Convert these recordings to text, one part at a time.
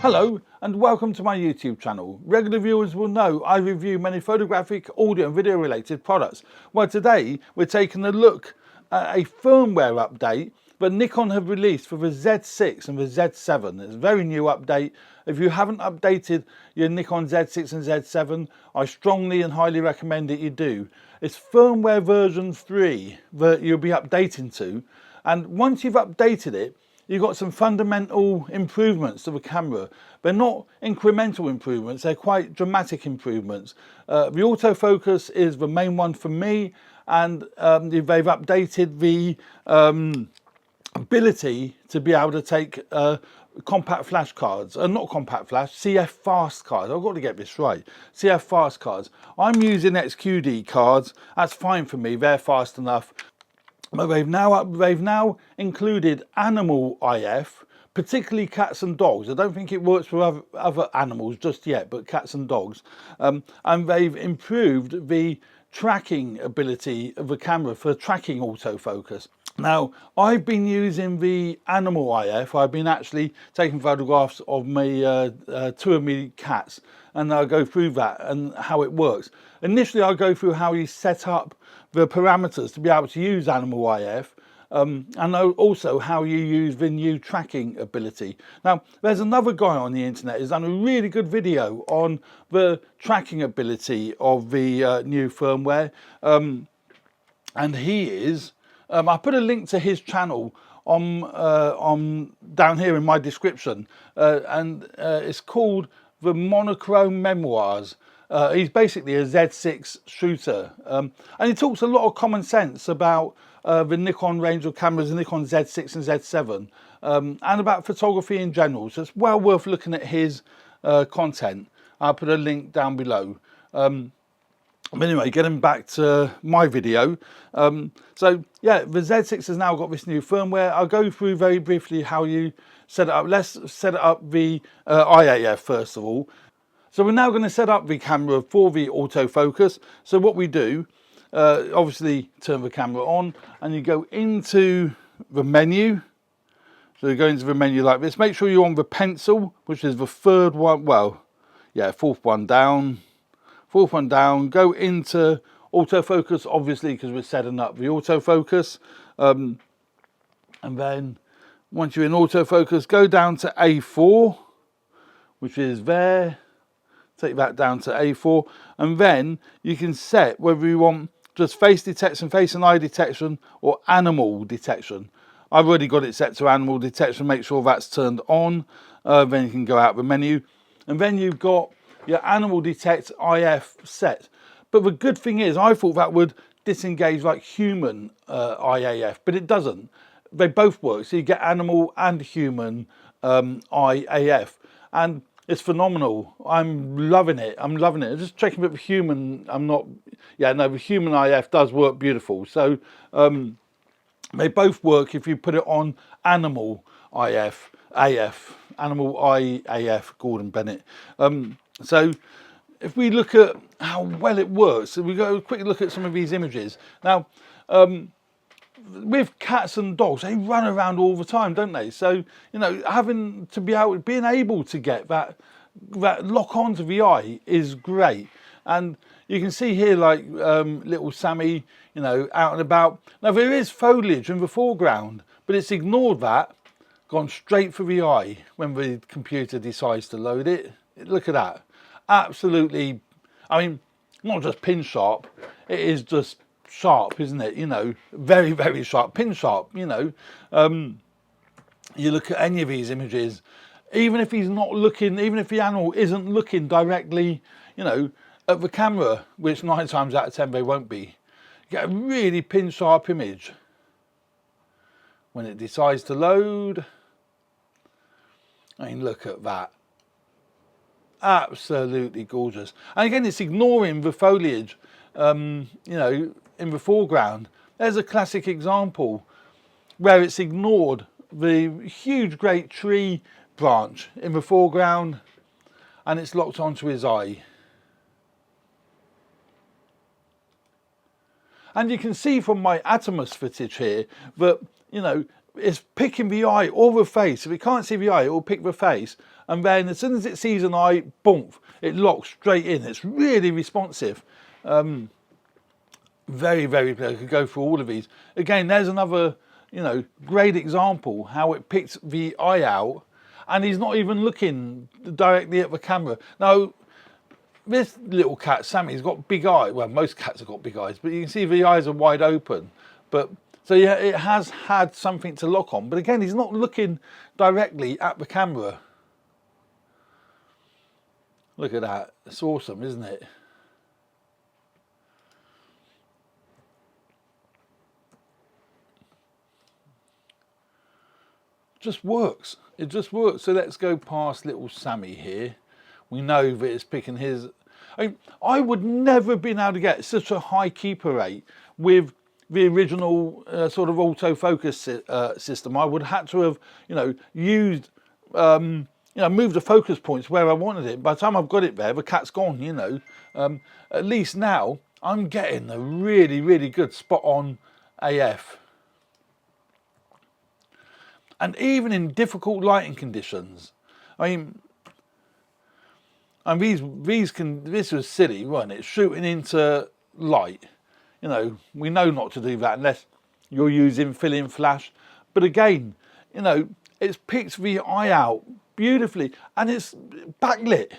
Hello and welcome to my YouTube channel. Regular viewers will know I review many photographic, audio and video related products. Well, today we're taking a look at a firmware update that Nikon have released for the Z6 and the Z7. It's a very new update. If you haven't updated your Nikon Z6 and Z7, I strongly and highly recommend that you do. It's firmware version 3 that you'll be updating to, and once you've updated it, you've got some fundamental improvements to the camera. They're not incremental improvements, they're quite dramatic improvements. The autofocus is the main one for me, and they've updated the ability to be able to take compact flash cards, not compact flash, CF fast cards. I've got to get this right. CF fast cards. I'm using XQD cards. That's fine for me. They're fast enough. But they've now included animal IF, particularly cats and dogs. I don't think it works for other animals just yet, but cats and dogs. And they've improved the tracking ability of the camera for tracking autofocus. Now, I've been using the animal IF. I've been actually taking photographs of my two of my cats, and I'll go through that and how it works. Initially, I'll go through how you set up the parameters to be able to use animal IF, and also how you use the new tracking ability. Now, there's another guy on the internet who's done a really good video on the tracking ability of the new firmware, and he is. I put a link to his channel on down here in my description, and it's called the Monochrome Memoirs. He's basically a Z6 shooter, and he talks a lot of common sense about the Nikon range of cameras, the Nikon Z6 and Z7, and about photography in general. So it's well worth looking at his content. I'll put a link down below. But anyway, getting back to my video, so yeah, the Z6 has now got this new firmware. I'll go through very briefly how you set it up. Let's set it up the IAF first of all. So we're now going to set up the camera for the autofocus. So what we do, obviously turn the camera on and you go into the menu. So you go into the menu like this. Make sure you're on the pencil, which is the third one, well, yeah, fourth one down. Fourth one down, go into autofocus, obviously, because we're setting up the autofocus. And then once you're in autofocus, go down to A4, which is there. Take that down to A4. And then you can set whether you want just face detection, face and eye detection, or animal detection. I've already got it set to animal detection. Make sure that's turned on. Then you can go out the menu. And then you've got your animal detect IF set. But the good thing is, I thought that would disengage like human IAF, but it doesn't. They both work, so you get animal and human IAF, and it's phenomenal. I'm loving it. I'm loving it. Just checking with the human. I'm not. Yeah, no, the human IF does work beautiful. So they both work if you put it on animal IF, AF, animal IAF. Gordon Bennett. So if we look at how well it works, so we go quickly look at some of these images. Now, with cats and dogs, they run around all the time, don't they? So, you know, being able to get that lock onto the eye is great. And you can see here, like little Sammy, you know, out and about. Now there is foliage in the foreground, but it's ignored that, gone straight for the eye when the computer decides to load it. Look at that. Absolutely, I mean, not just pin sharp, it is just sharp, isn't it? You know, very, very sharp, pin sharp, you know. You look at any of these images, even if he's not looking, even if the animal isn't looking directly, you know, at the camera, which 9 times out of 10 they won't be, you get a really pin sharp image. When it decides to load, I mean, look at that. Absolutely gorgeous. And again, it's ignoring the foliage, you know, in the foreground. There's a classic example where it's ignored the huge great tree branch in the foreground and it's locked onto his eye. And you can see from my Atomos footage here that, you know, it's picking the eye or the face. If it can't see the eye, it will pick the face. and then as soon as it sees an eye, boom, it locks straight in. It's really responsive. Very, very, I could go through all of these. Again, there's another, you know, great example how it picks the eye out, and he's not even looking directly at the camera. Now, this little cat, Sammy's got big eyes. Well, most cats have got big eyes, but you can see the eyes are wide open. But so yeah, it has had something to lock on. But again, he's not looking directly at the camera. Look at that. It's awesome, isn't it? Just works. It just works. So let's go past little Sammy here. We know that it's picking his. I would never have been able to get such a high keeper rate with the original sort of autofocus system. I would have had to have, you know, used, you know, moved the focus points where I wanted it. By the time I've got it there, the cat's gone. You know, at least now I'm getting a really, really good spot on AF. And even in difficult lighting conditions, I mean, and this was silly, wasn't it? Shooting into light, you know, we know not to do that unless you're using fill-in flash. But again, you know, it's picked the eye out beautifully, and it's backlit,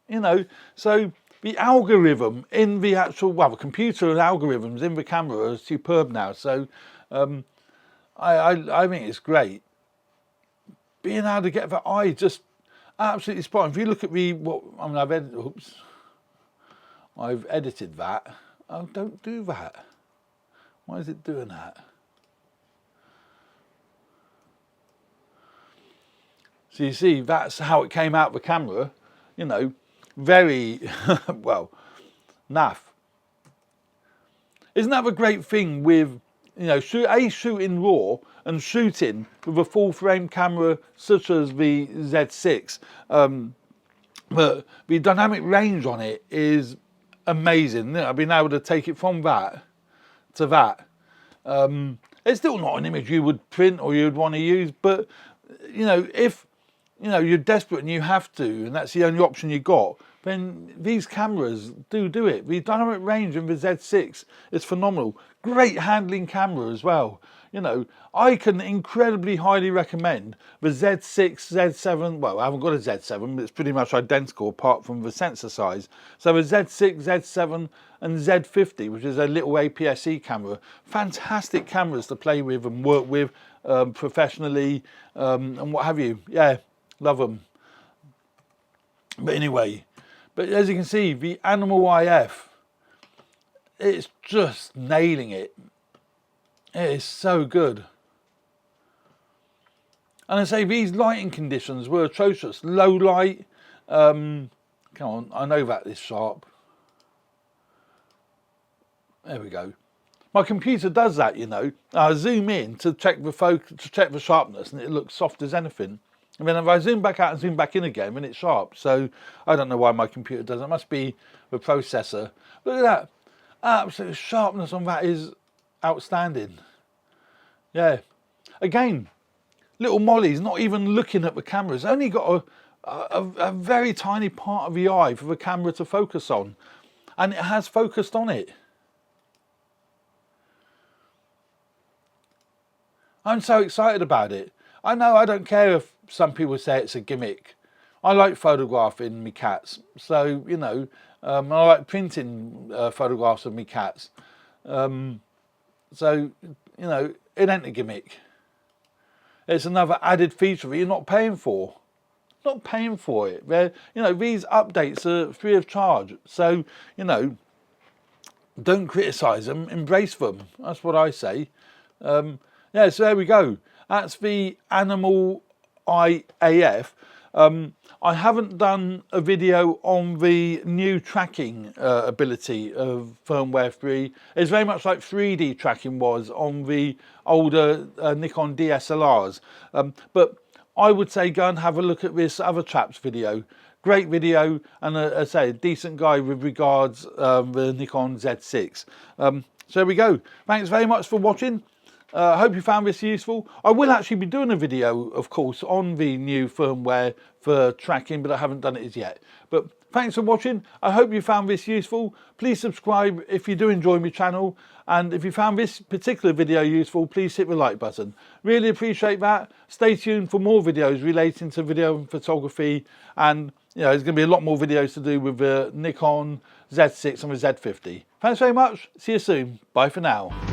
you know. So the algorithm in the actual, well, the computer algorithms in the camera are superb now. So I think it's great. Being able to get the eye just absolutely spot on. If you look at I've edited that. Oh, don't do that. Why is it doing that? So you see, that's how it came out the camera. You know, very well, naff. Isn't that the great thing with, you know, shooting raw and shooting with a full frame camera such as the Z6, but the dynamic range on it is amazing. You know, I've been able to take it from that to that. It's still not an image you would print or you'd want to use, but you know, if you know you're desperate and you have to, and that's the only option you got, then these cameras do it. The dynamic range in the Z6 is phenomenal. Great handling camera as well. You know, I can incredibly highly recommend the Z6, Z7. Well, I haven't got a Z7, but it's pretty much identical apart from the sensor size. So the Z6, Z7 and Z50, which is a little APS-C camera. Fantastic cameras to play with and work with professionally and what have you. Yeah, love them. But anyway, but as you can see, the Animal IF, it's just nailing it. It is so good. And I say these lighting conditions were atrocious. Low light. Come on, I know that is sharp. There we go. My computer does that, you know. I zoom in to check the focus, to check the sharpness, and it looks soft as anything. And then if I zoom back out and zoom back in again, then it's sharp. So I don't know why my computer does it. It must be the processor. Look at that. Absolute sharpness on that is outstanding. Yeah. Again, little Mollie's not even looking at the camera. It's only got a very tiny part of the eye for the camera to focus on. And it has focused on it. I'm so excited about it. I know I don't care if some people say it's a gimmick. I like photographing me cats. So, you know, I like printing photographs of me cats. So, you know, it ain't a gimmick. It's another added feature that you're not paying for. Not paying for it. They're, you know, these updates are free of charge. So, you know, don't criticise them, embrace them. That's what I say. Yeah, so there we go. That's the Animal AF. I haven't done a video on the new tracking ability of firmware 3. It's very much like 3D tracking was on the older Nikon DSLRs. But I would say go and have a look at this other chap's video. Great video, and I say a decent guy with regards the Nikon Z6. So there we go. Thanks very much for watching. I hope you found this useful. I will actually be doing a video, of course, on the new firmware for tracking, but I haven't done it as yet. But thanks for watching. I hope you found this useful. Please subscribe if you do enjoy my channel. And if you found this particular video useful, please hit the like button. Really appreciate that. Stay tuned for more videos relating to video and photography. And there's going to be a lot more videos to do with the Nikon Z6 and the Z50. Thanks very much. See you soon. Bye for now.